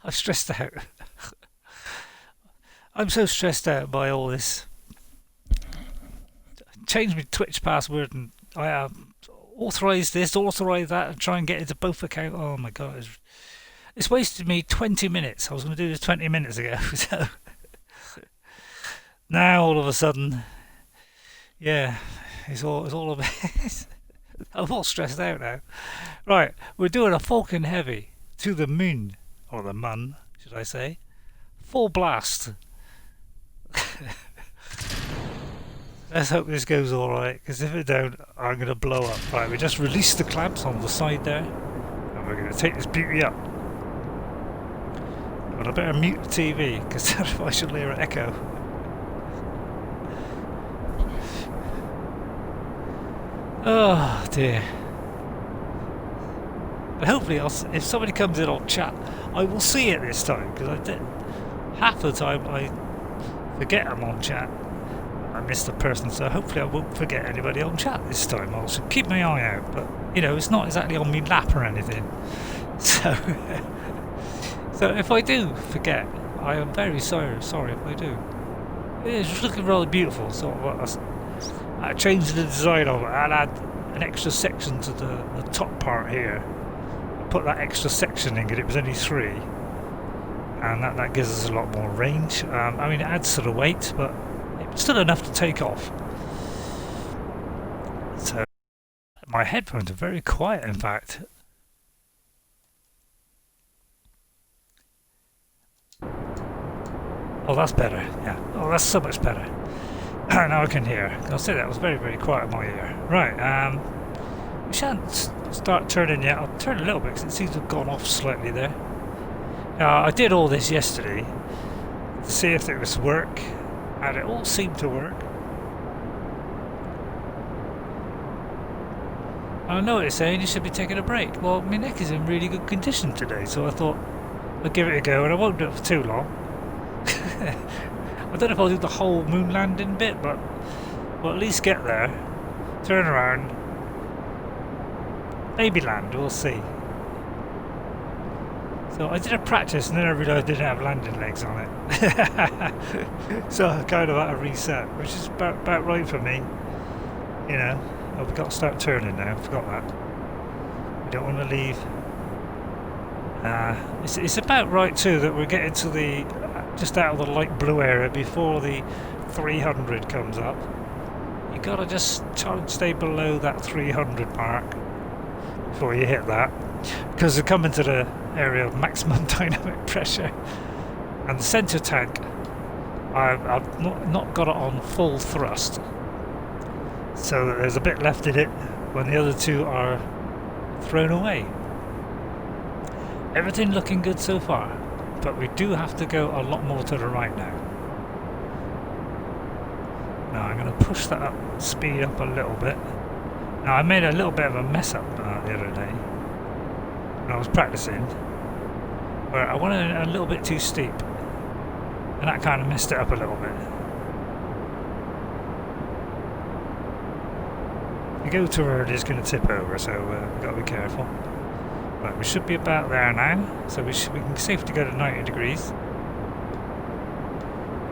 I'm stressed out. I'm so stressed out by all this. Change my Twitch password and I authorize this, authorize that, and try and get into both accounts. Oh my god, it's wasted me 20 minutes. I was going to do this 20 minutes ago. So now all of a sudden, yeah, it's all a bit. I'm all stressed out now. Right, we're doing a Falcon Heavy to the moon, or the mun, should I say? Full blast. Let's hope this goes alright, because if it don't, I'm going to blow up. Right, we just released the clamps on the side there, and we're going to take this beauty up. But I better mute the TV, because otherwise she'll hear an echo. Oh dear. And hopefully, if somebody comes in on chat, I will see it this time, because I did. Half the time I forget I'm on chat. I miss the person, so hopefully I won't forget anybody on chat this time. I'll keep my eye out, but you know, it's not exactly on me lap or anything. So, so if I do forget, I am very sorry if I do. It's looking rather beautiful, so I changed the design of it. I'll add an extra section to the top part here. I put that extra section in because it was only 3, and that gives us a lot more range. I mean, it adds to the weight, but it's still enough to take off. So my headphones are very quiet, in fact. Oh, that's better. Yeah. Oh, that's so much better. Now I can hear. I'll say that was very, very quiet in my ear. Right. We shan't start turning yet. I'll turn a little bit because it seems to have gone off slightly there. I did all this yesterday to see if it was work, and it all seemed to work. I know it's saying you should be taking a break. Well, my neck is in really good condition today, so I thought I'd give it a go, and I won't do it for too long. I don't know if I'll do the whole moon landing bit, but we'll at least get there, turn around, maybe land, we'll see. So I did a practice and then I realised I didn't have landing legs on it. So I kind of had a reset, which is about right for me. You know, I've got to start turning now, I forgot that. We don't want to leave. It's about right too that we're getting to the just out of the light blue area before the 300 comes up. You gotta just try and stay below that 300 mark before you hit that, because you're coming to the area of maximum dynamic pressure. And the centre tank, I've not got it on full thrust, so that there's a bit left in it when the other two are thrown away. Everything looking good so far, but we do have to go a lot more to the right now. Now I'm going to push that up, speed up a little bit. Now I made a little bit of a mess up the other day when I was practicing, where I went a little bit too steep, and that kind of messed it up a little bit. If you go too early, it's going to tip over, so we've got to be careful. Right, we should be about there now, so we can safely go to 90 degrees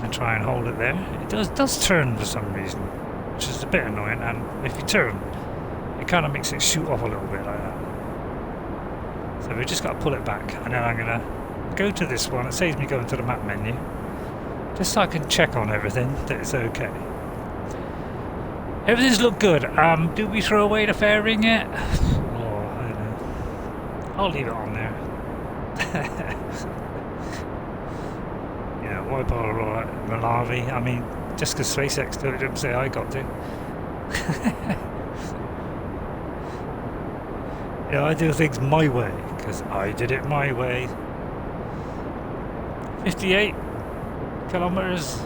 and try and hold it there. It does turn for some reason, which is a bit annoying, and if you turn, it kind of makes it shoot off a little bit like that. So we just got to pull it back, and then I'm going to go to this one. It saves me going to the map menu, just so I can check on everything that it's okay. Everything's looked good. Do we throw away the fairing yet? I'll leave it on there. Yeah, why bother all that malarkey? I mean, just because SpaceX do it, didn't say I got to. Yeah, I do things my way, because I did it my way. 58 kilometers,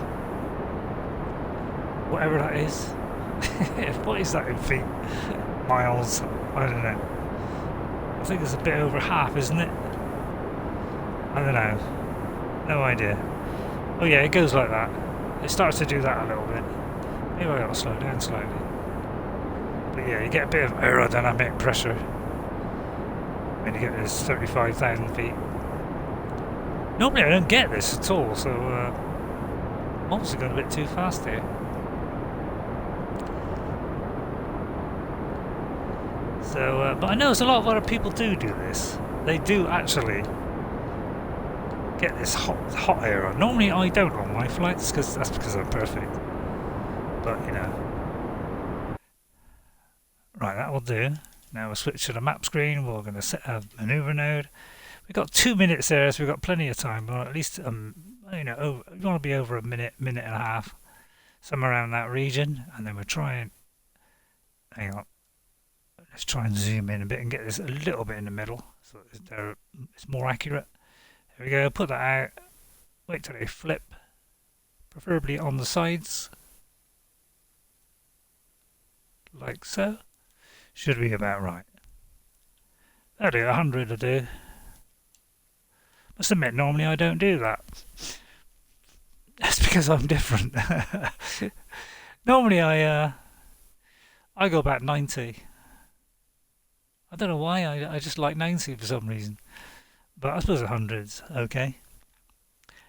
whatever that is. What is that in feet? Miles? I don't know. I think it's a bit over half, isn't it? I don't know. No idea. Oh yeah, it goes like that. It starts to do that a little bit. Maybe I gotta slow down slightly. But yeah, you get a bit of aerodynamic pressure when you get this 35,000 feet. Normally I don't get this at all, so I'm obviously going a bit too fast here. So, but I know there's a lot of other people do this. They do actually get this hot air on. Normally I don't on my flights, because that's because I'm perfect. But, you know. Right, that will do. Now we'll switch to the map screen. We're going to set a maneuver node. We've got 2 minutes there, so we've got plenty of time. Well, at least, you know, you want to be over a minute, minute and a half, somewhere around that region. And then we'll try and, hang on, let's try and zoom in a bit and get this a little bit in the middle, so it's more accurate. There we go, put that out, wait till they flip, preferably on the sides, like so. Should be about right. That'll do, 100 will do. Must admit, normally I don't do that. That's because I'm different. Normally I go about 90. I don't know why, I just like 90 for some reason. But I suppose 100's okay.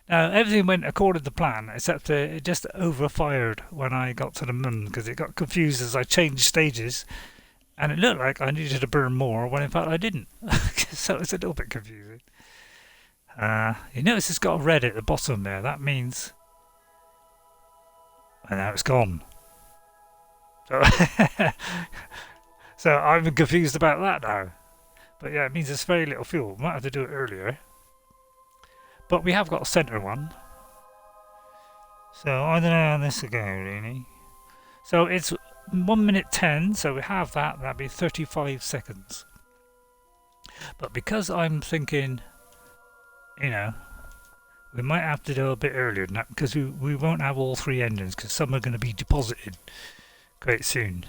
Now, everything went according to plan, except it just overfired when I got to the moon, because it got confused as I changed stages. And it looked like I needed to burn more, when in fact I didn't. So it's a little bit confusing. You notice it's got a red at the bottom there. That means... And now it's gone. So, so I'm confused about that now. But yeah, it means there's very little fuel. Might have to do it earlier. But we have got a centre one. So I don't know how this will go, really. So it's 1 minute 10, so we have that. That'd be 35 seconds. But because I'm thinking, you know, we might have to do a bit earlier than that, because we won't have all 3 engines, because some are going to be deposited quite soon.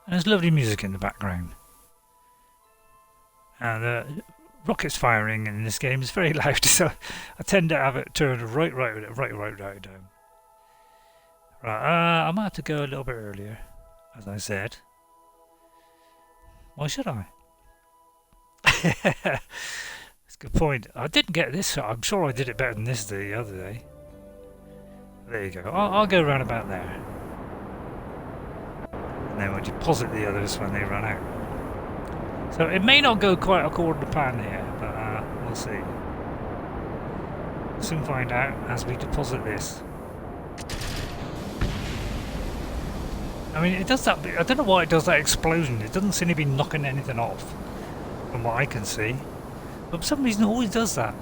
And there's lovely music in the background. And the rockets firing in this game is very loud, so I tend to have it turned right down. Right, I might have to go a little bit earlier, as I said. Why should I? That's a good point. I didn't get this shot. I'm sure I did it better than this the other day. There you go. I'll go round about there. And then we'll deposit the others when they run out. So it may not go quite according to plan here, but we'll see. We'll soon find out as we deposit this. I mean, it does that. I don't know why it does that explosion. It doesn't seem to be knocking anything off, from what I can see. But for some reason, it always does that.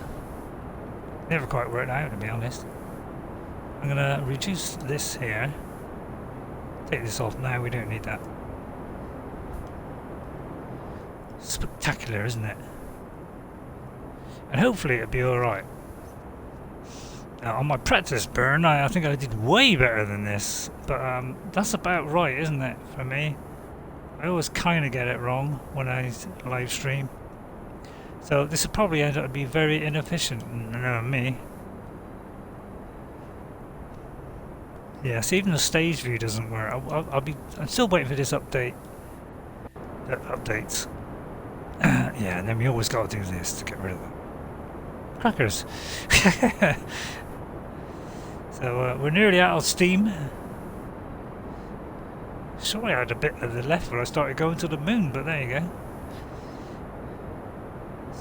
Never quite worked out, to be honest. I'm gonna reduce this here. Take this off now. We don't need that. Spectacular, isn't it? And hopefully it'll be alright. Now, on my practice burn, I think I did way better than this. But that's about right, isn't it, for me? I always kind of get it wrong when I live stream. So this will probably end up being very inefficient, me. Yes, even the stage view doesn't work. I'm still waiting for this update. That updates. Yeah, and then we always got to do this to get rid of them. Crackers. So we're nearly out of steam. Sure, I had a bit to the left where I started going to the moon, but there you go.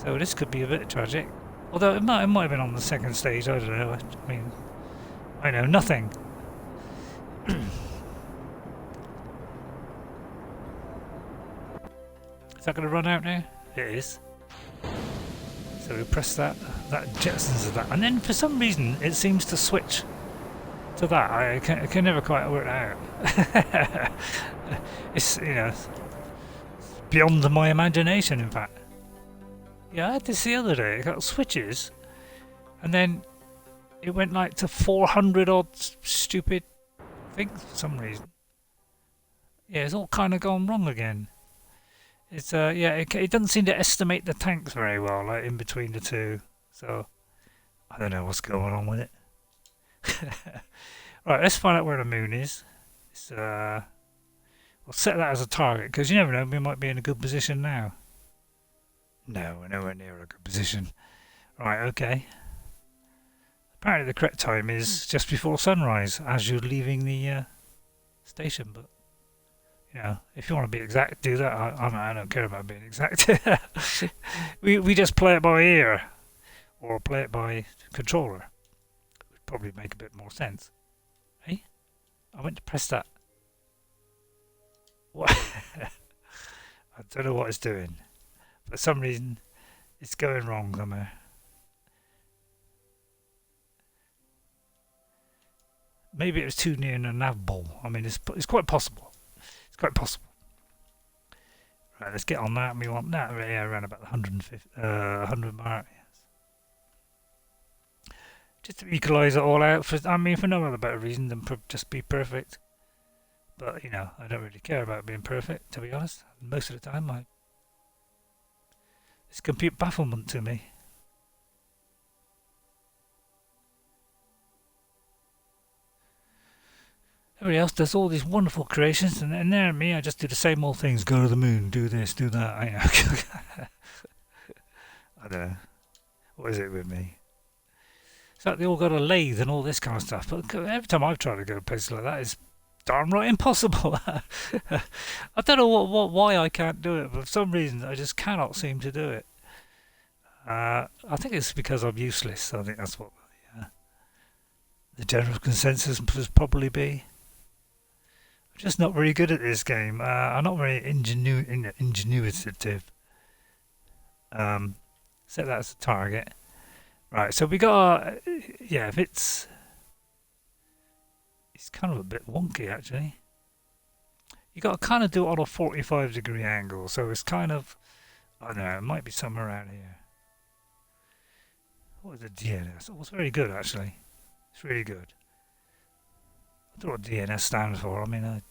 So this could be a bit tragic. Although it might have been on the second stage, I don't know. I mean, I know nothing. Is that going to run out now? It is. So we press that jettisons of that, and then for some reason it seems to switch to that. I can never quite work it out. It's, you know, beyond my imagination, in fact. Yeah, I had this the other day. It got switches, and then it went like to 400 odd stupid things for some reason. Yeah, it's all kind of gone wrong again. It's yeah, it doesn't seem to estimate the tanks very well, like in between the two. So I don't know what's going on with it. Right, let's find out where the moon is. It's, we'll set that as a target, because you never know, we might be in a good position now. No, we're nowhere near a good position. Right, okay. Apparently the correct time is just before sunrise as you're leaving the station, but you know, if you want to be exact, do that. I don't care about being exact. we just play it by ear or play it by controller. Would probably make a bit more sense. Hey, I went to press that. What? I don't know what it's doing. For some reason, it's going wrong somewhere. Maybe it was too near a nav ball. I mean, it's quite possible. It's quite possible. Right, let's get on that. We want that around about the 100 mark. Yes. Just to equalise it all out. For no other better reason than just be perfect. But, you know, I don't really care about being perfect, to be honest. Most of the time, it's complete bafflement to me. Everybody else does all these wonderful creations, and there me, I just do the same old things. Go to the moon, do this, do that. I know. I don't know. What is it with me? It's like they all got a lathe and all this kind of stuff. But every time I've tried to go to places like that, it's darn right impossible. I don't know why I can't do it, but for some reason I just cannot seem to do it. I think it's because I'm useless. I think that's what the general consensus must probably be. I'm just not very good at this game. I'm not very ingenuitive. Set that as a target. Right, so we got, if it's kind of a bit wonky actually. You got to kind of do it on a 45-degree angle, so it's kind of, I don't know, it might be somewhere around here. What is the DNS? Oh, it's very good actually. It's really good. I don't know what DNS stands for. I mean, I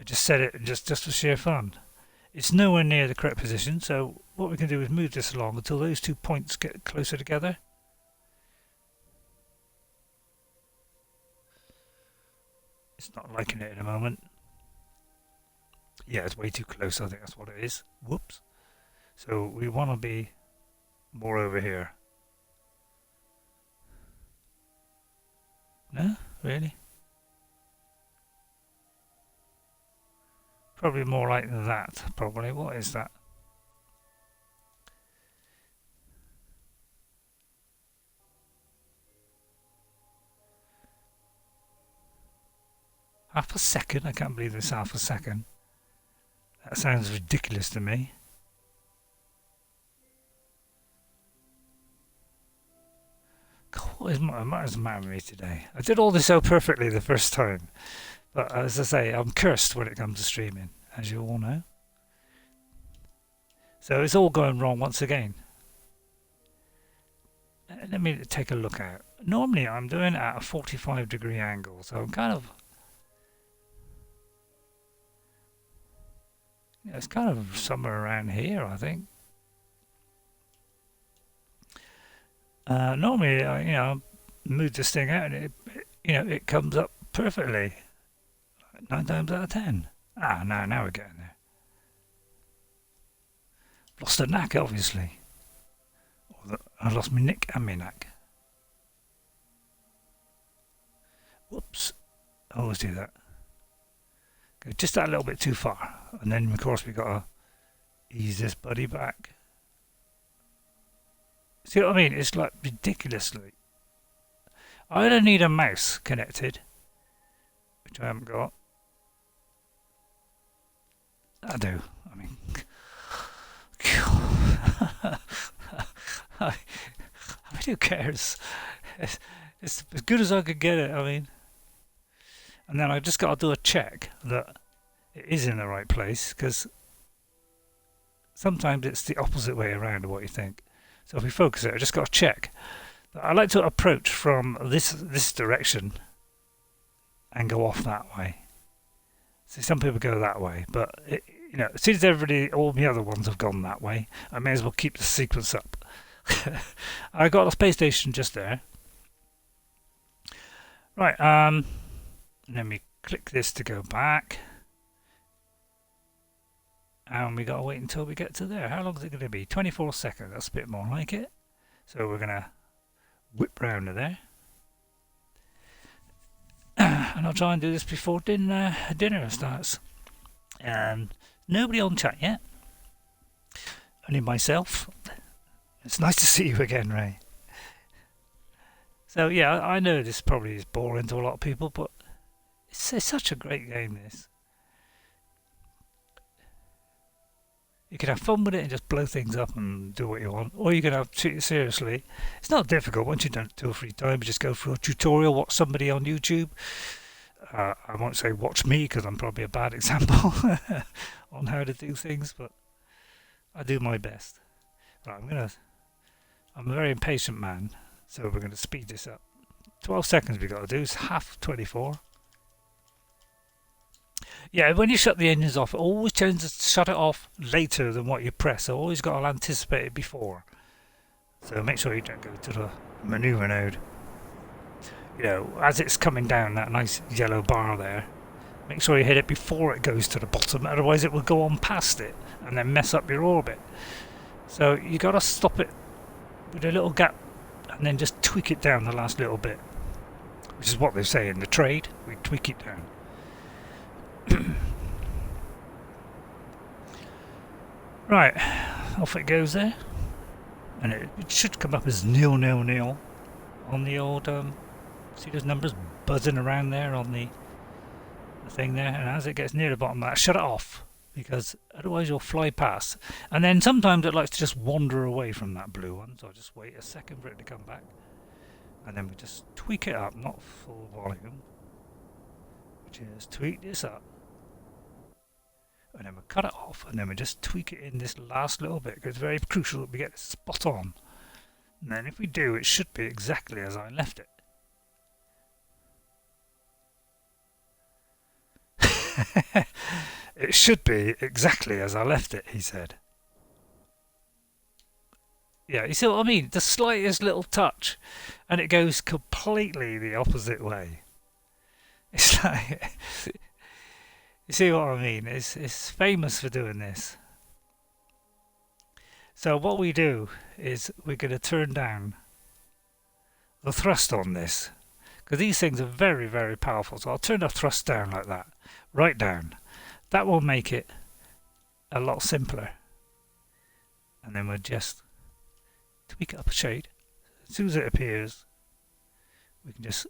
just said it just for sheer fun. It's nowhere near the correct position, so what we can do is move this along until those 2 points get closer together. It's not liking it in a moment. Yeah, it's way too close. I think that's what it is. Whoops. So we want to be more over here. No? Really? Probably more like that, probably. What is that? Half a second? I can't believe this half a second. That sounds ridiculous to me. God, what is the matter with me today? I did all this so perfectly the first time. But as I say, I'm cursed when it comes to streaming, as you all know. So it's all going wrong once again. Let me take a look at. Normally I'm doing it at a 45-degree angle, so I'm kind of... Yeah, it's kind of somewhere around here, I think. Normally, move this thing out and it comes up perfectly. 9 times out of 10. Now we're getting there. Lost the knack, obviously. I lost my nick and my knack. Whoops. I always do that. Go just that little bit too far. And then, of course, we've got to ease this buddy back. See what I mean? It's like ridiculously. I don't need a mouse connected, which I haven't got. I do. I mean, I mean, who cares? It's as good as I could get it. I mean, and then I just got to do a check that it is in the right place, because sometimes it's the opposite way around of what you think. So if we focus it, I just got to check. I like to approach from this direction and go off that way. See, some people go that way, but as soon as all the other ones have gone that way, I may as well keep the sequence up. I got a space station just there. Right, let me click this to go back. And we gotta wait until we get to there. How long is it going to be? 24 seconds. That's a bit more like it. So we're gonna whip round to there. And I'll try and do this before dinner starts. And nobody on chat yet. Only myself. It's nice to see you again, Ray. So yeah, I know this probably is boring to a lot of people, but it's such a great game, this. You can have fun with it and just blow things up and do what you want, or you can treat it seriously. It's not difficult. Once you've done it 2 or 3 times, you just go through a tutorial, watch somebody on YouTube. I won't say watch me because I'm probably a bad example on how to do things, but I do my best. Right, I'm a very impatient man, so we're going to speed this up. 12 seconds we've got to do. It's half 24. Yeah, when you shut the engines off, it always tends to shut it off later than what you press. So always got to anticipate it before. So make sure you don't go to the maneuver node. You know, as it's coming down, that nice yellow bar there, make sure you hit it before it goes to the bottom. Otherwise it will go on past it and then mess up your orbit. So you got to stop it with a little gap and then just tweak it down the last little bit. Which is what they say in the trade. We tweak it down. Right, off it goes there, and it should come up as 000 on the old. See those numbers buzzing around there on the thing there, and as it gets near the bottom, that shut it off because otherwise you'll fly past. And then sometimes it likes to just wander away from that blue one, so I'll just wait a second for it to come back, and then we just tweak it up, not full volume. Just tweak this up. And then we cut it off, and then we just tweak it in this last little bit, because it's very crucial that we get it spot on. And then if we do, it should be exactly as I left it. It should be exactly as I left it, he said. Yeah, you see what I mean? The slightest little touch, and it goes completely the opposite way. It's like... You see what I mean? It's famous for doing this. So what we do is we're going to turn down the thrust on this, because these things are very, very powerful. So I'll turn the thrust down like that, right down. That will make it a lot simpler. And then we'll just tweak it up a shade. As soon as it appears, we can just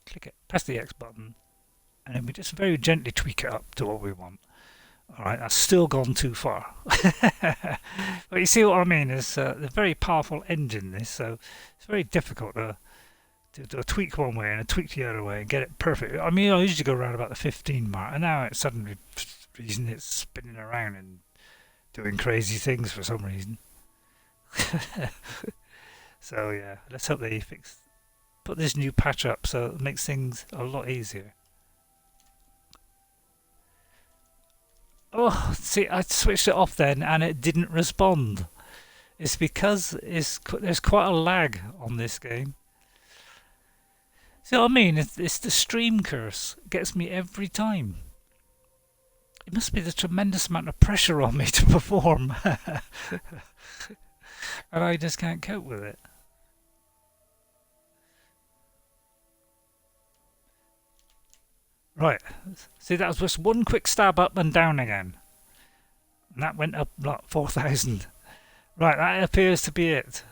click it, press the X button, and then we just very gently tweak it up to what we want. Alright, that's still gone too far. But you see what I mean? It's a very powerful engine, this, so it's very difficult to tweak one way and a tweak the other way and get it perfect. I mean, I usually go around about the 15 mark, and now it's suddenly, for some reason, it's spinning around and doing crazy things for some reason. So yeah, let's hope they put this new patch up so it makes things a lot easier. Oh, see, I switched it off then and it didn't respond. It's because there's quite a lag on this game. See what I mean? It's the stream curse. It gets me every time. It must be the tremendous amount of pressure on me to perform. And I just can't cope with it. Right, see, that was just one quick stab up and down again. And that went up like 4,000. Right, that appears to be it.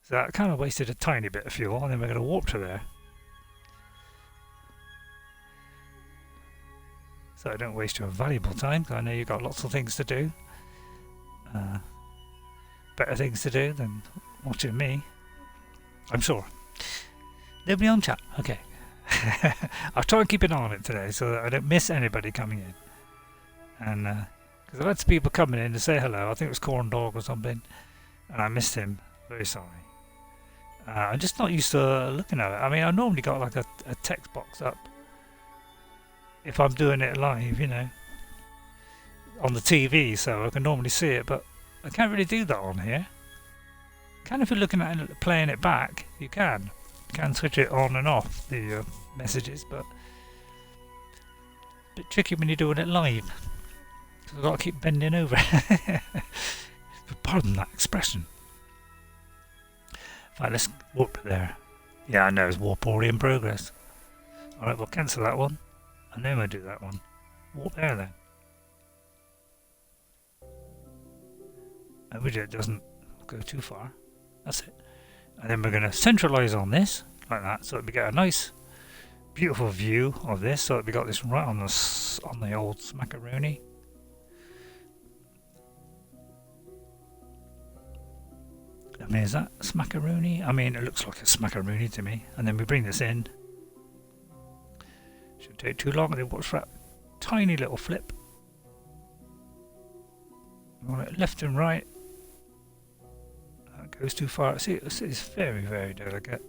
So that kind of wasted a tiny bit of fuel, and then we're going to warp to there. So I don't waste your valuable time, because I know you've got lots of things to do. Better things to do than watching me, I'm sure. Nobody on chat? Okay. I'll try and keep an eye on it today so that I don't miss anybody coming in. And because I've had some people coming in to say hello. I think it was Corn Dog or something, and I missed him. Very sorry. I'm just not used to looking at it. I mean, I normally got like a text box up if I'm doing it live, you know, on the TV, so I can normally see it, but I can't really do that on here. Can if you're looking at it, playing it back, you can. You can switch it on and off, the messages, but bit tricky when you're doing it live. So I've got to keep bending over. Pardon that expression. Right, let's warp there. Yeah, I know, it's warp already in progress. Alright, we'll cancel that one. And then we'll do that one. Warp there then. I wish it doesn't go too far. That's it. And then we're going to centralise on this, like that, so that we get a nice, beautiful view of this, so that we got this right on the old smackaroni. I mean, is that smackaroni? I mean, it looks like a smackaroni to me. And then we bring this in. Shouldn't take too long, and then watch for that tiny little flip. We want it left and right. That goes too far. See, it's very, very delicate.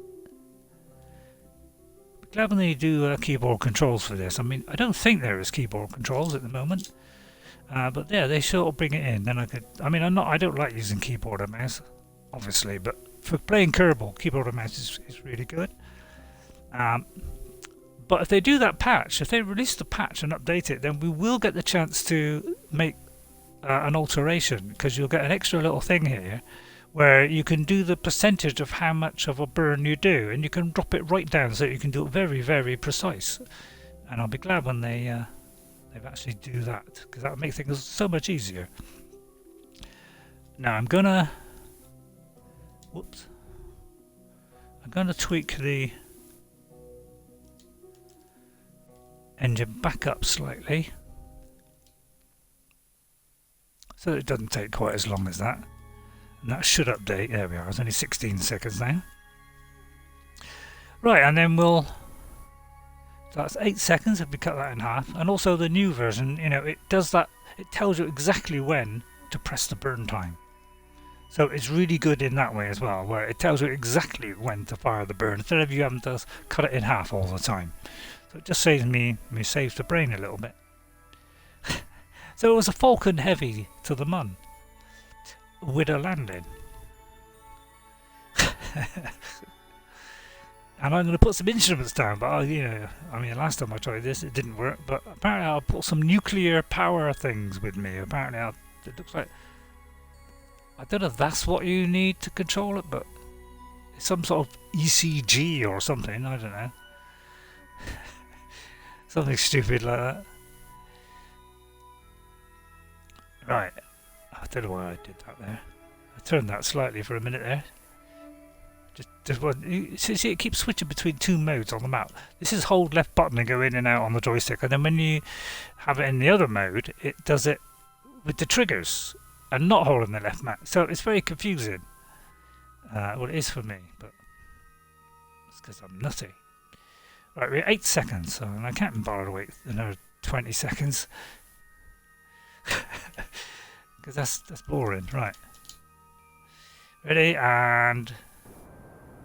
I'm glad when they do keyboard controls for this. I mean, I don't think there is keyboard controls at the moment. But yeah, they sort of bring it in. Then I mean, I don't like using keyboard and mouse, obviously, but for playing Kerbal, keyboard and mouse is really good. But if they do that patch, if they release the patch and update it, then we will get the chance to make an alteration, because you'll get an extra little thing here where you can do the percentage of how much of a burn you do, and you can drop it right down so you can do it very, very precise. And I'll be glad when they actually do that, because that will make things so much easier. Now I'm gonna tweak the engine back up slightly so that it doesn't take quite as long as that. And that should update. There we are. It's only 16 seconds now. Right, and then so that's 8 seconds if we cut that in half. And also the new version, you know, it does that. It tells you exactly when to press the burn time. So it's really good in that way as well, where it tells you exactly when to fire the burn instead of you having to cut it in half all the time. So it just saves saves the brain a little bit. So it was a Falcon Heavy to the Mun with a landing. And I'm going to put some instruments down, but I mean, last time I tried this, it didn't work. But apparently, I'll put some nuclear power things with me. Apparently, it looks like, I don't know if that's what you need to control it, but it's some sort of ECG or something. I don't know, something stupid like that. Right, I don't know why I did that there. I turned that slightly for a minute there. Just one. You see, it keeps switching between two modes on the map. This is hold left button and go in and out on the joystick, and then when you have it in the other mode, it does it with the triggers and not holding the left mouse. So it's very confusing. Well, it is for me, but it's because I'm nutty. Right, we're 8 seconds, so I can't bother to wait another 20 seconds. Because that's boring. Right. Ready, and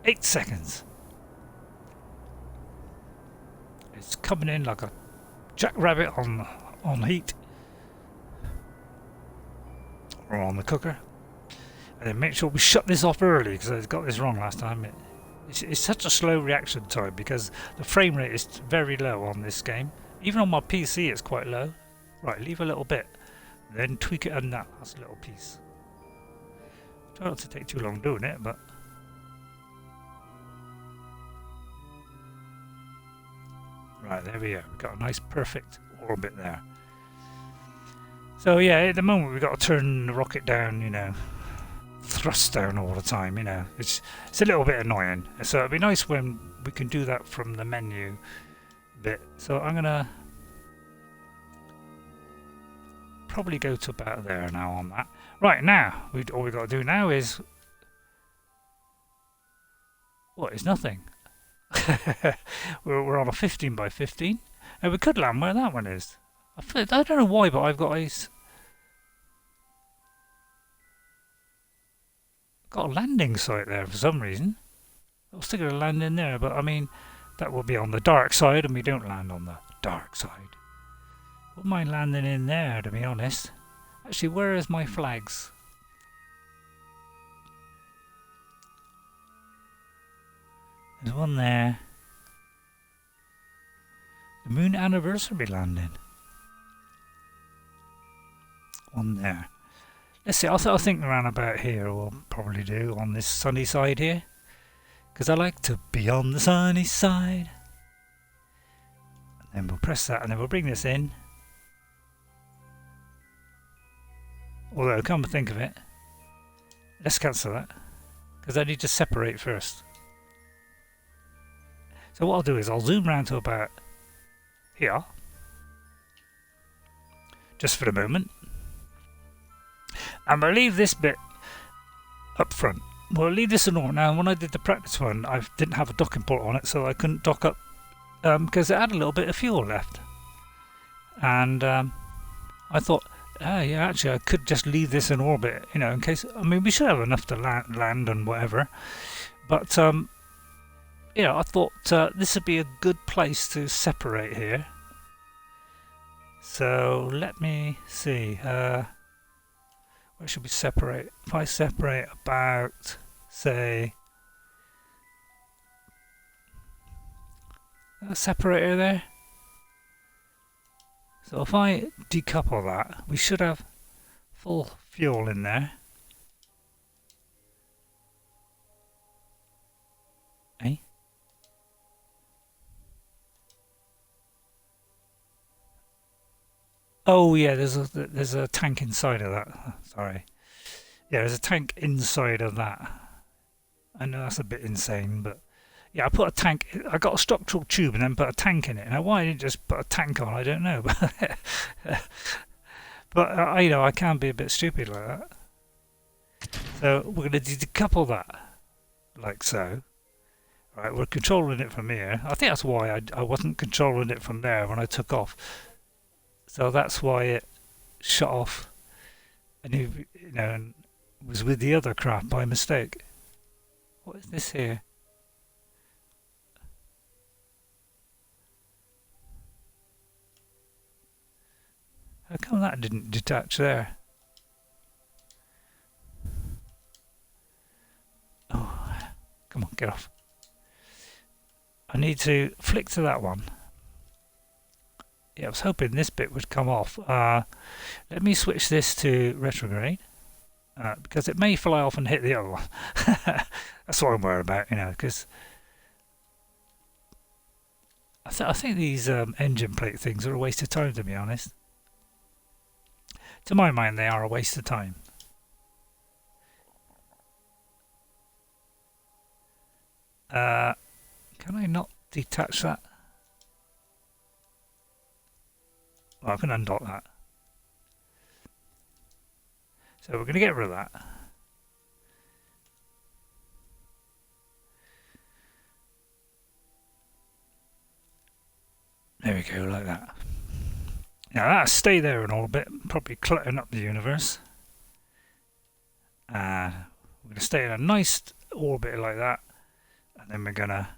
8 seconds. It's coming in like a jackrabbit on heat. Or on the cooker. And then make sure we shut this off early, because I got this wrong last time. It's such a slow reaction time because the frame rate is very low on this game. Even on my PC it's quite low. Right, leave a little bit. Then tweak it on that last little piece. Try not to take too long doing it, but right, there we are. We've got a nice perfect orbit there. So yeah, at the moment we've got to turn the rocket down, you know, thrust down all the time, you know. It's a little bit annoying. So it'd be nice when we can do that from the menu bit. So I'm gonna probably go to about there now on that. Right, now all we got to do now is what is nothing. we're on a 15 by 15, and we could land where that one is. I don't know why, but I've got a landing site there for some reason. I was thinking of landing there, but I mean that will be on the dark side, and we don't land on the dark side. Wouldn't mind landing in there, to be honest. Actually, where is my flags? There's one there. The moon anniversary landing. on there. Let's see, I think around about here we'll probably do on this sunny side here. Because I like to be on the sunny side. And then we'll press that and then we'll bring this in. Although, come to think of it, let's cancel that. Because I need to separate first. So what I'll do is I'll zoom around to about here. Just for the moment. And we'll leave this bit up front. We'll leave this in order. Now, when I did the practice one, I didn't have a docking port on it, so I couldn't dock up because it had a little bit of fuel left. And I thought, yeah, actually, I could just leave this in orbit, you know, in case. I mean, we should have enough to land and whatever. But, you know, I thought this would be a good place to separate here. So let me see. Where should we separate? If I separate about, say, a separator there. So if I decouple that, we should have full fuel in there. Eh? Oh yeah, there's a tank inside of that. Sorry. Yeah, there's a tank inside of that. I know that's a bit insane, but yeah, I put a tank. I got a structural tube and then put a tank in it. Now, why I didn't just put a tank on, I don't know. But you know, I can be a bit stupid like that. So we're going to decouple that, like so. Right, we're controlling it from here. I think that's why I wasn't controlling it from there when I took off. So that's why it shut off, and you know, and was with the other craft by mistake. What is this here? How come that didn't detach there? Oh, come on, get off. I need to flick to that one. Yeah, I was hoping this bit would come off. Let me switch this to retrograde. Because it may fly off and hit the other one. That's what I'm worried about, you know, because I think these engine plate things are a waste of time, to be honest. To my mind, they are a waste of time. Can I not detach that? Well, I can undock that. So we're going to get rid of that. There we go, like that. Now that'll stay there in orbit, probably cluttering up the universe. We're going to stay in a nice orbit like that. And then we're going to...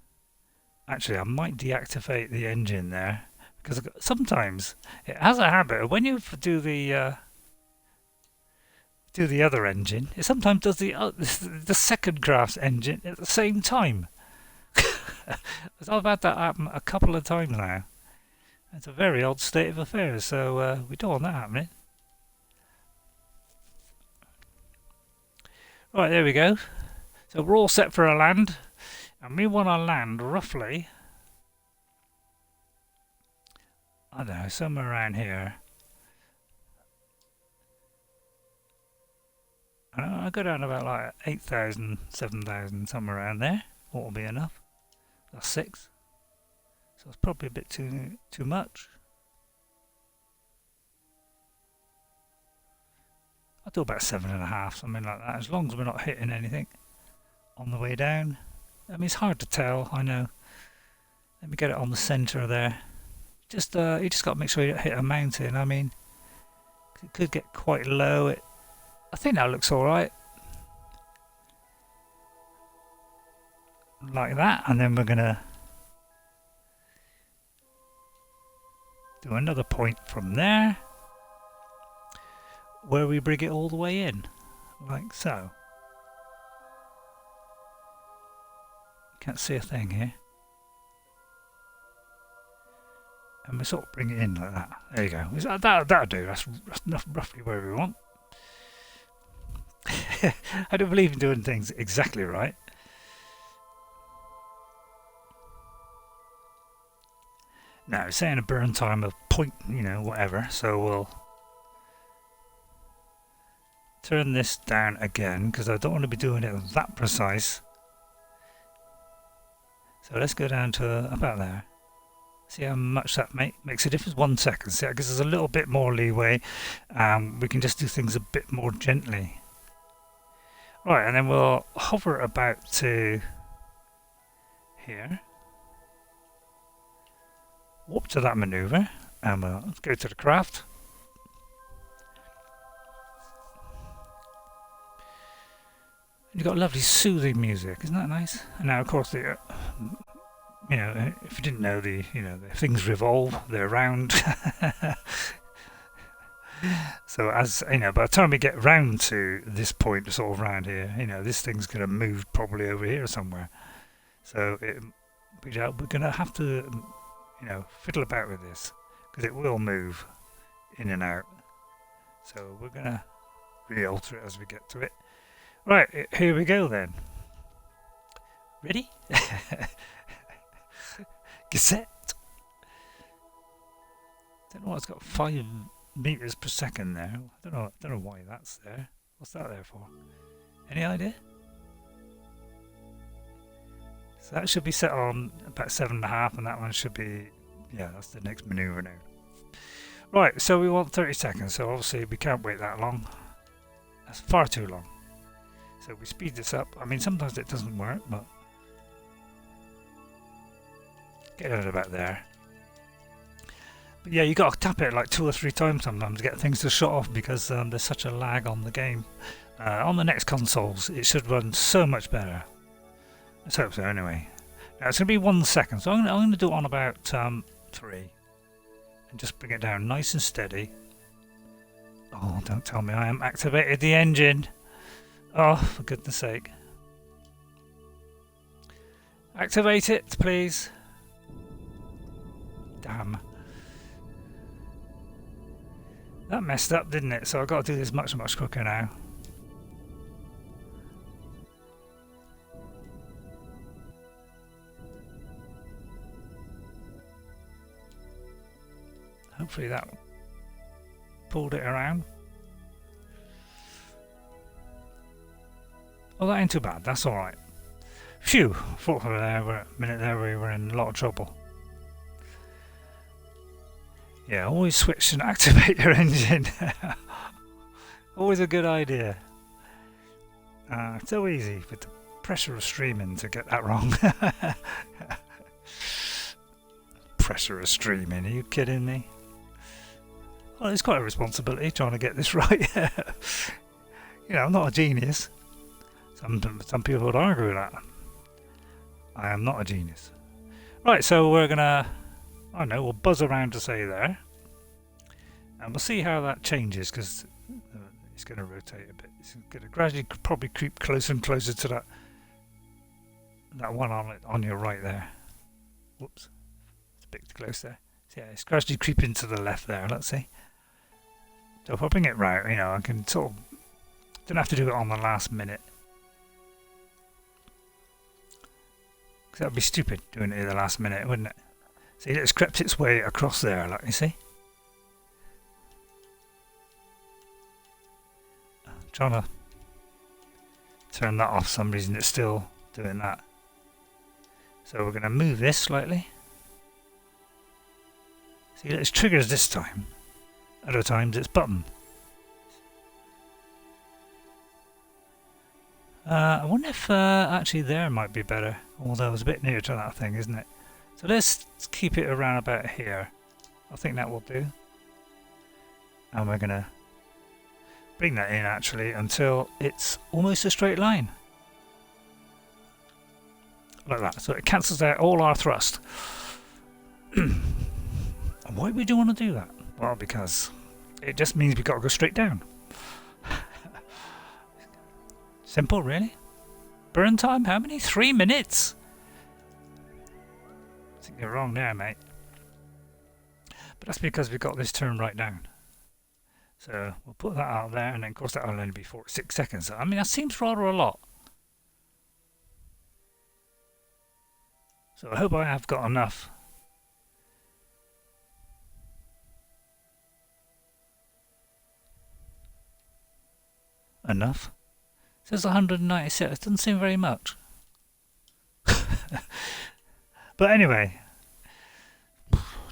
Actually, I might deactivate the engine there. Because sometimes it has a habit of when you do the other engine, it sometimes does the second craft's engine at the same time. I've had that happen a couple of times now. It's a very odd state of affairs, so we don't want that happening. Right, there we go. So we're all set for a land, and we want to land roughly, I don't know, somewhere around here. I'll go down about like 8,000, 7,000, somewhere around there. Ought to be enough. That's 6. So it's probably a bit too much. I'll do about 7.5, something like that, as long as we're not hitting anything on the way down. I mean, it's hard to tell, I know. Let me get it on the centre there. Just you just got to make sure you don't hit a mountain. I mean, it could get quite low. I think that looks all right. Like that, and then we're gonna do another point from there, where we bring it all the way in, like so. Can't see a thing here. And we sort of bring it in like that. There you go. That'll do. That's roughly where we want. I don't believe in doing things exactly right. Now, it's saying a burn time of point, whatever. So we'll turn this down again because I don't want to be doing it that precise. So let's go down to about there. See how much that makes a difference. 1 second. See, that gives us a little bit more leeway. We can just do things a bit more gently. Right, and then we'll hover about to here. Warp to that maneuver, and we'll go to the craft. You've got lovely soothing music, isn't that nice? And now, of course, the if you didn't know, the things revolve, they're round. So as by the time we get round to this point, sort of round here, this thing's going to move probably over here somewhere. So we're going to have to, fiddle about with this because it will move in and out. So we're going to re-alter it as we get to it. Right, here we go then. Ready? Cassette. Don't know why it's got 5 meters per second there. I don't know why that's there. What's that there for? Any idea? So that should be set on about 7.5, and that one should be, that's the next maneuver now. Right, so we want 30 seconds, so obviously we can't wait that long. That's far too long. So we speed this up. I mean, sometimes it doesn't work, but get it about there. But yeah, you got to tap it like 2 or 3 times sometimes to get things to shut off because there's such a lag on the game. On the next consoles, it should run so much better. Let's hope so anyway. Now it's going to be 1 second, so I'm going to do it on about 3. And just bring it down nice and steady. Oh, don't tell me I haven't activated the engine. Oh, for goodness sake. Activate it, please. Damn. That messed up, didn't it? So I've got to do this much quicker now. Hopefully that pulled it around. Oh, that ain't too bad. That's all right. Phew! Thought for a minute there we were in a lot of trouble. Yeah, always switch and activate your engine. Always a good idea. So easy with the pressure of streaming to get that wrong. Pressure of streaming, are you kidding me? Well, it's quite a responsibility trying to get this right. I'm not a genius. Some people would argue with that. I am not a genius. Right, so we're gonna, we'll buzz around to say there, and we'll see how that changes because it's going to rotate a bit. It's going to gradually probably creep closer and closer to that one on your right there. Whoops, it's a bit too close there. So yeah, it's gradually creeping to the left there. Let's see. So if I bring it round, I can sort of don't have to do it on the last minute. Because that would be stupid doing it at the last minute, wouldn't it? See, it's crept its way across there, like you see. I'm trying to turn that off for some reason, it's still doing that. So we're going to move this slightly. See, it's triggers this time. Other times it's button. I wonder if actually there might be better, although it's a bit near to that thing, isn't it? So let's keep it around about here. I think that will do. And we're going to bring that in actually until it's almost a straight line. Like that. So it cancels out all our thrust. And why would you want to do that? Well, because it just means we've got to go straight down. Simple, really. Burn time, how many? 3 minutes? I think you're wrong there, mate. But that's because we've got this turn right down. So we'll put that out there, and then of course that'll only be 46 seconds. I mean, that seems rather a lot. So I hope I have got enough. Enough? It says 196. It doesn't seem very much. But anyway,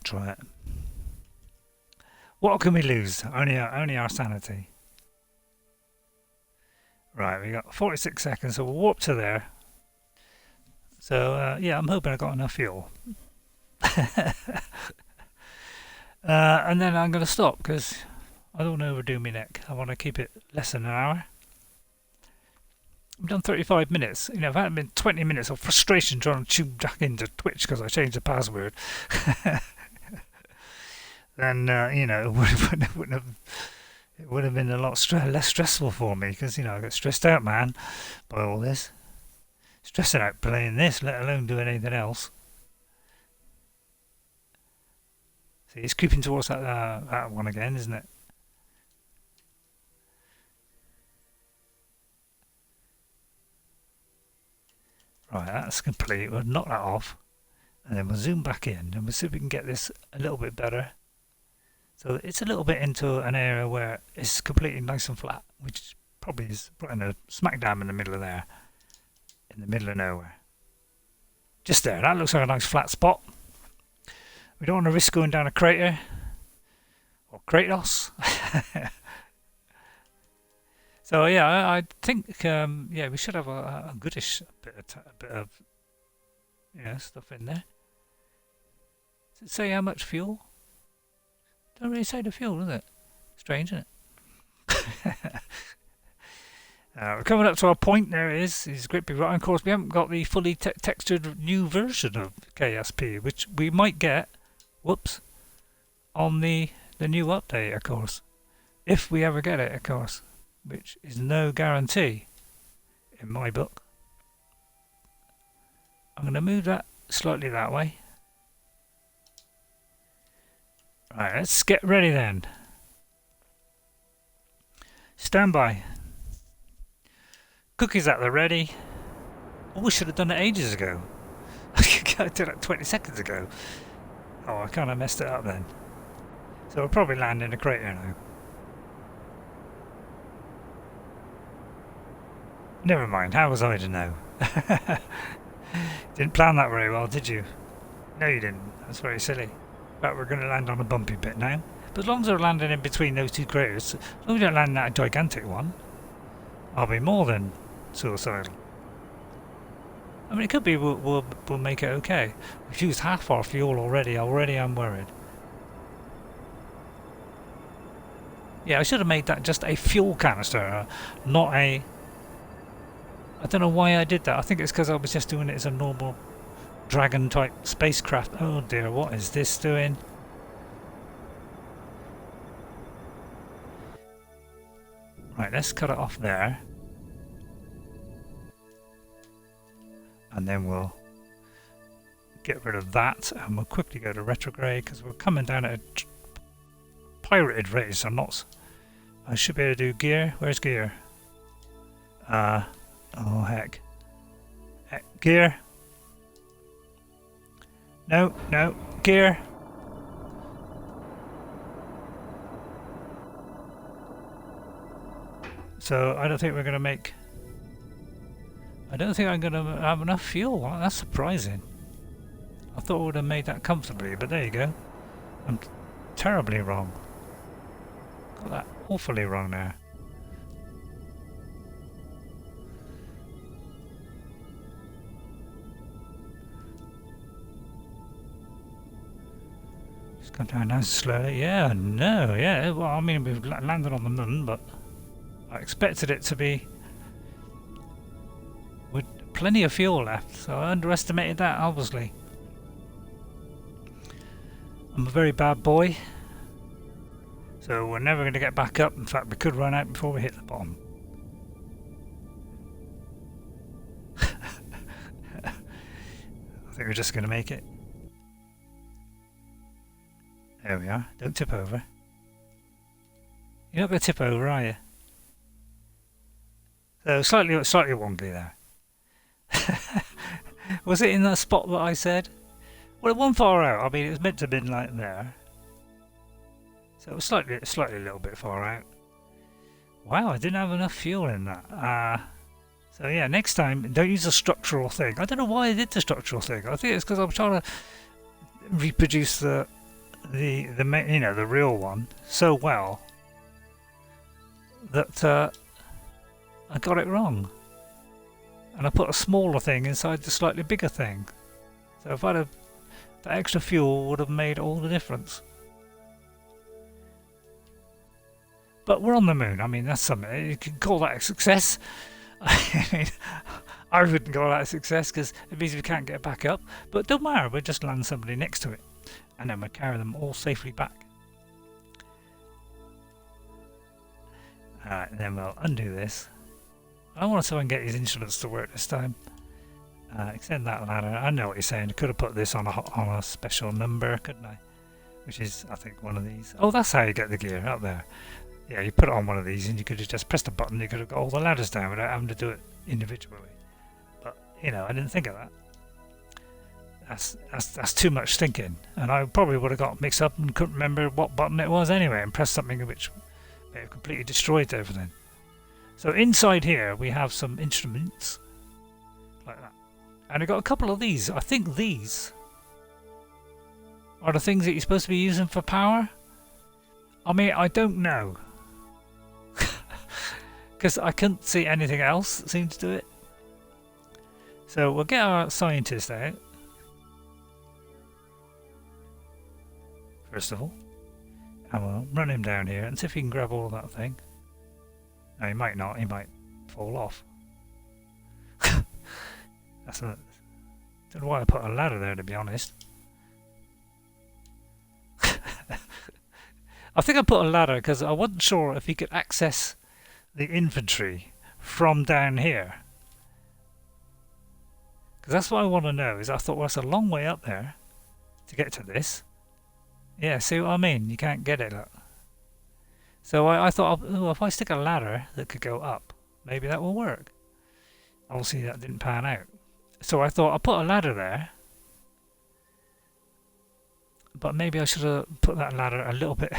try it. What can we lose? Only our sanity. Right, we got 46 seconds, so we'll warp to there. So yeah, I'm hoping I got enough fuel. And then I'm going to stop because I don't want to overdo my neck. I want to keep it less than an hour. I've done 35 minutes. You know, if it hadn't been 20 minutes of frustration trying to tune back into Twitch because I changed the password, then you know, it would have been a lot less stressful for me because you know I got stressed out, man, by all this. Stressing out playing this, let alone doing anything else. See, it's creeping towards that one again, isn't it? Right, that's complete. We'll knock that off, and then we'll zoom back in, and we'll see if we can get this a little bit better. So it's a little bit into an area where it's completely nice and flat, which probably is right in a smack dab in the middle of there, in the middle of nowhere. Just there. That looks like a nice flat spot. We don't want to risk going down a crater or Kratos. So yeah, I think yeah, we should have a goodish bit of stuff in there. Does it say how much fuel? Don't really say the fuel, does it? Strange, isn't it? We're coming up to our point. There it is. It's great big right. Of course, we haven't got the fully textured new version of KSP, which we might get. Whoops! On the new update, of course, if we ever get it, of course. Which is no guarantee in my book. I'm going to move that slightly that way. Right, let's get ready then. Stand by. Cookies at the ready. Oh, we should have done it ages ago. I did it 20 seconds ago. Oh, I kind of messed it up then. So we'll probably land in a crater now. Never mind, how was I to know? Didn't plan that very well, did you? No, you didn't. That's very silly. But we're going to land on a bumpy bit now. But as long as we're landing in between those two craters, as long as we don't land in that gigantic one, I'll be more than suicidal. I mean, it could be we'll make it okay. We've used half our fuel already. Already I'm worried. Yeah, I should have made that just a fuel canister, not a... I don't know why I did that. I think it's because I was just doing it as a normal Dragon type spacecraft. Oh dear, what is this doing? Right, let's cut it off there. And then we'll get rid of that, and we'll quickly go to retrograde because we're coming down at a pirated rate, so I'm not... I should be able to do gear. Where's gear? Oh heck. Gear. No, gear. So I don't think we're going to make... I don't think I'm going to have enough fuel. Well, that's surprising. I thought I would have made that comfortably, but there you go. I'm terribly wrong. Got that awfully wrong there. Just come down nice and slowly. Yeah, no, yeah. Well, I mean, we've landed on the moon, but I expected it to be with plenty of fuel left, so I underestimated that, obviously. I'm a very bad boy, so we're never going to get back up. In fact, we could run out before we hit the bottom. I think we're just going to make it. There we are. Don't tip over. You're not going to tip over, are you? So slightly wonky there. Was it in that spot that I said? Well, it wasn't far out. I mean, it was meant to have been like there. So it was slightly a little bit far out. Wow, I didn't have enough fuel in that. So yeah, next time, don't use a structural thing. I don't know why I did the structural thing. I think it's because I'm trying to reproduce the real one so well that I got it wrong. And I put a smaller thing inside the slightly bigger thing. So if I'd have, that extra fuel would have made all the difference. But we're on the moon. I mean, that's something. You can call that a success. I mean, I wouldn't call that a success because it means we can't get back up. But don't matter. We'll just land somebody next to it. And then we'll carry them all safely back. Alright, then we'll undo this. I want to try and get these instruments to work this time. Extend that ladder. I know what you're saying. I could have put this on a special number, couldn't I? Which is, I think, one of these. Oh, that's how you get the gear up there. Yeah, you put it on one of these and you could have just pressed a button. You could have got all the ladders down without having to do it individually. But, you know, I didn't think of that. That's too much thinking. And I probably would have got mixed up and couldn't remember what button it was anyway and pressed something which may have completely destroyed everything. So inside here we have some instruments like that. And I got a couple of these. I think these are the things that you're supposed to be using for power. I mean, I don't know. Because I couldn't see anything else that seemed to do it. So we'll get our scientist out. First of all. And we'll run him down here and see if he can grab all of that thing. No, he might not. He might fall off. Don't know why I put a ladder there, to be honest. I think I put a ladder because I wasn't sure if he could access the infantry from down here. Because that's what I want to know. Is I thought, well, it's a long way up there to get to this. Yeah, see what I mean? You can't get it up. So I thought, oh, if I stick a ladder that could go up, maybe that will work. Obviously, that didn't pan out. So I thought I'll put a ladder there. But maybe I should have put that ladder a little bit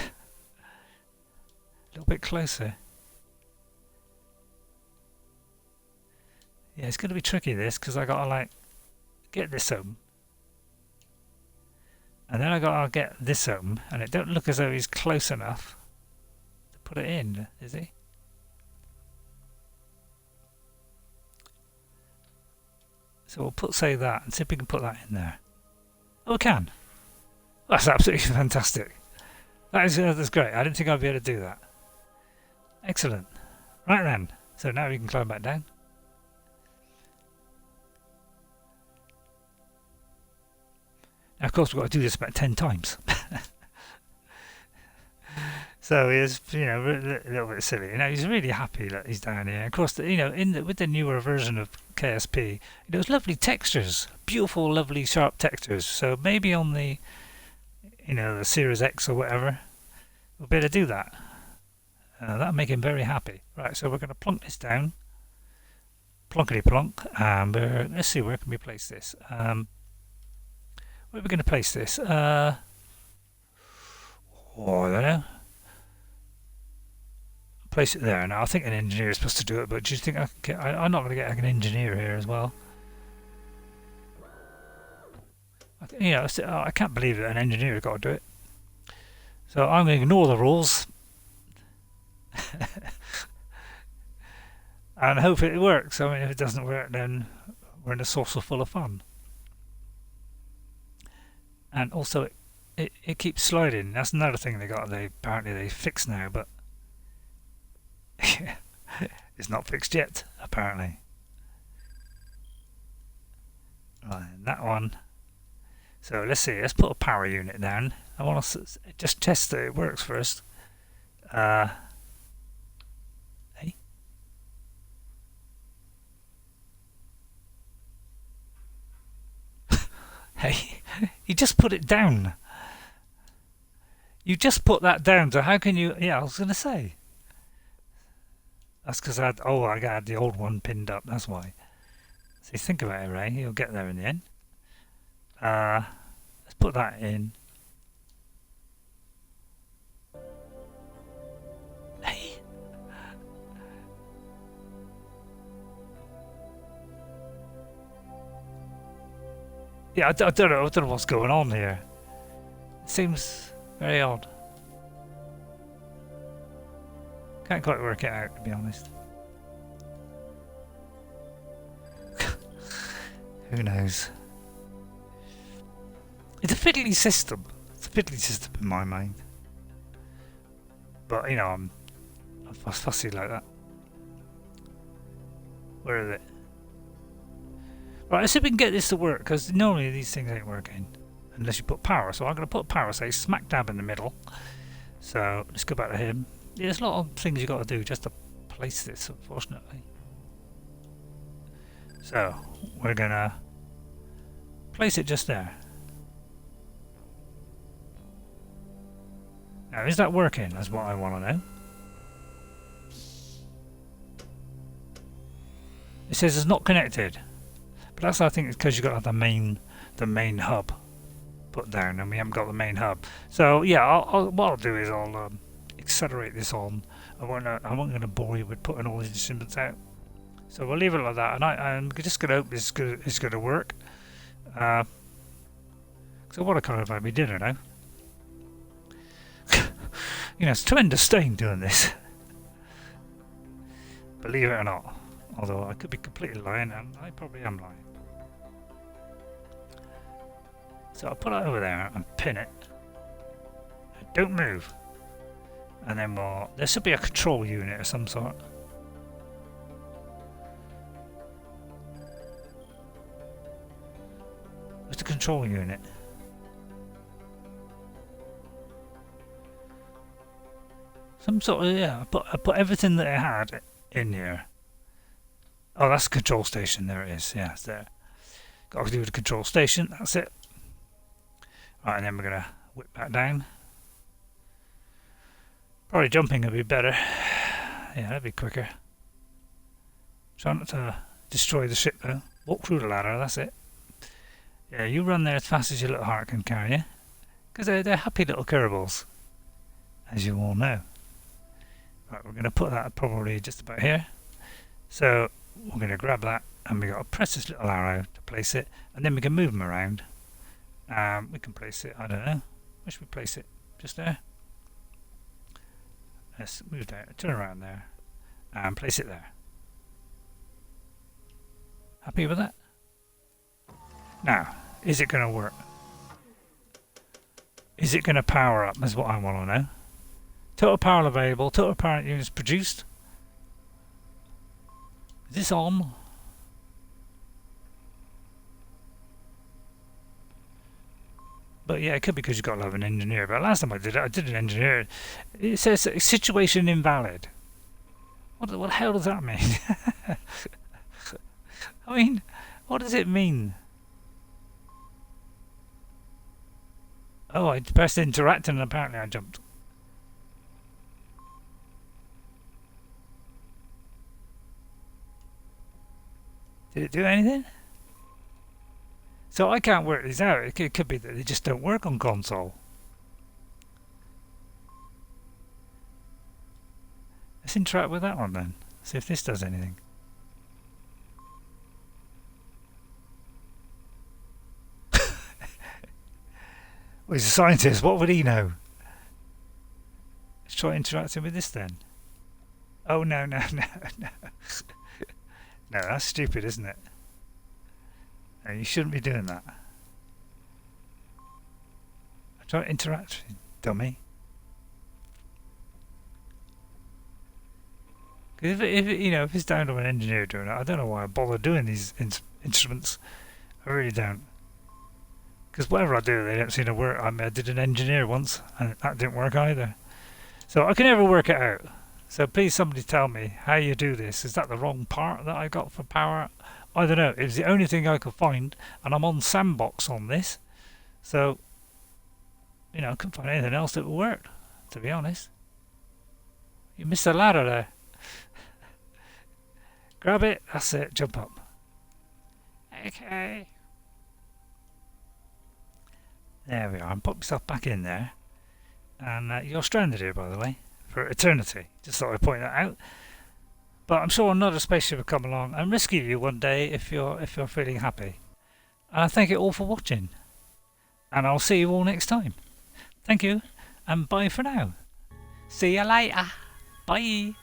closer. Yeah, it's going to be tricky this because I got to like get this open. And then I got to get this open, and it don't look as though he's close enough to put it in, is he? So we'll put, say that, and see if we can put that in there. Oh, we can. That's absolutely fantastic. That's great. I didn't think I'd be able to do that. Excellent. Right then. So now we can climb back down. Now, of course, we've got to do this about 10 times. So he's, you know, a little bit silly. You know, he's really happy that he's down here. Of course, you know, with the newer version of KSP, it was lovely textures, beautiful, lovely, sharp textures. So maybe on the, you know, the Series X or whatever, we'll be able to do that. That'll make him very happy. Right, so we're going to plonk this down. Plonkety plonk. And let's see, where can we place this? Where are we going to place this? Oh, I don't know. Place it there. Now, I think an engineer is supposed to do it, but do you think I can get... I'm not going to get an engineer here as well. You know, I can't believe that an engineer has got to do it. So I'm going to ignore the rules. And hope it works. I mean, if it doesn't work, then we're in a saucer full of fun. And also, it keeps sliding. That's another thing apparently they fixed now, but it's not fixed yet, apparently. Right, that one. So let's see. Let's put a power unit down. I want to just test that it works first. Hey. Hey, he just put it down. You just put that down, so how can you... Yeah, I was going to say. That's because I had... Oh, I had the old one pinned up, that's why. So think about it, Ray. You'll get there in the end. Let's put that in. Hey. Yeah, I don't know what's going on here. It seems very odd. Can't quite work it out, to be honest. Who knows? It's a fiddly system. It's a fiddly system in my mind. But, you know, I'm fussy like that. Where is it? Right, let's see if we can get this to work, because normally these things ain't working. Unless you put power. So I'm going to put power, say, smack dab in the middle. So, let's go back to him. Yeah, there's a lot of things you got to do just to place this, unfortunately. So, we're going to place it just there. Now, is that working? That's what I want to know. It says it's not connected. But that's, I think, it's because you've got to have the main hub put down, and we haven't got the main hub. So, yeah, what I'll do is I'll accelerate this on. I won't going to bore you with putting all these instruments out. So we'll leave it like that, and I'm just going to hope it's going to work. So what a kind of have we dinner now? You know, it's tremendous strain doing this. Believe it or not. Although I could be completely lying, and I probably am lying. So I'll put it over there and pin it. Don't move. And then there should be a control unit of some sort. What's the control unit? Some sort of, yeah, I put everything that it had in here. Oh, that's the control station. There it is. Yeah, it's there. Got to do with the control station. That's it. Right, and then we're going to whip back down. Probably jumping would be better. Yeah, that'd be quicker. Try not to destroy the ship though. Walk through the ladder, that's it. Yeah, you run there as fast as your little heart can carry you. Because they're happy little Kerbals. As you all know. Right, we're going to put that probably just about here. So, we're going to grab that and we've got to press this little arrow to place it. And then we can move them around. We can place it, I don't know. Where should we place it? Just there? Let's move there, turn around there, and place it there. Happy with that? Now, is it going to work? Is it going to power up? That's what I want to know. Total power available, total power units produced. Is this on? But yeah, it could be because you've got to have an engineer. But last time I did it, I did an engineer. It says situation invalid. What the hell does that mean? I mean, what does it mean? Oh, I pressed interact and apparently I jumped. Did it do anything? So I can't work these out. It could be that they just don't work on console. Let's interact with that one then. See if this does anything. Well, he's a scientist. What would he know? Let's try interacting with this then. Oh, no. No, that's stupid, isn't it? No, you shouldn't be doing that. I try to interact, dummy. If it's down to an engineer doing it, I don't know why I bother doing these instruments. I really don't. Because whatever I do, they don't seem to work. I did an engineer once, and that didn't work either. So I can never work it out. So please somebody tell me how you do this. Is that the wrong part that I got for power? I don't know. It was the only thing I could find, and I'm on Sandbox on this. So You know, I couldn't find anything else that would work, to be honest. You missed the ladder there. Grab it, that's it, jump up. Okay. There we are, and put myself back in there. And you're stranded here, by the way, for eternity. Just thought I'd point that out. But I'm sure another spaceship will come along and rescue you one day if you're feeling happy. And I thank you all for watching. And I'll see you all next time. Thank you, and bye for now. See you later. Bye.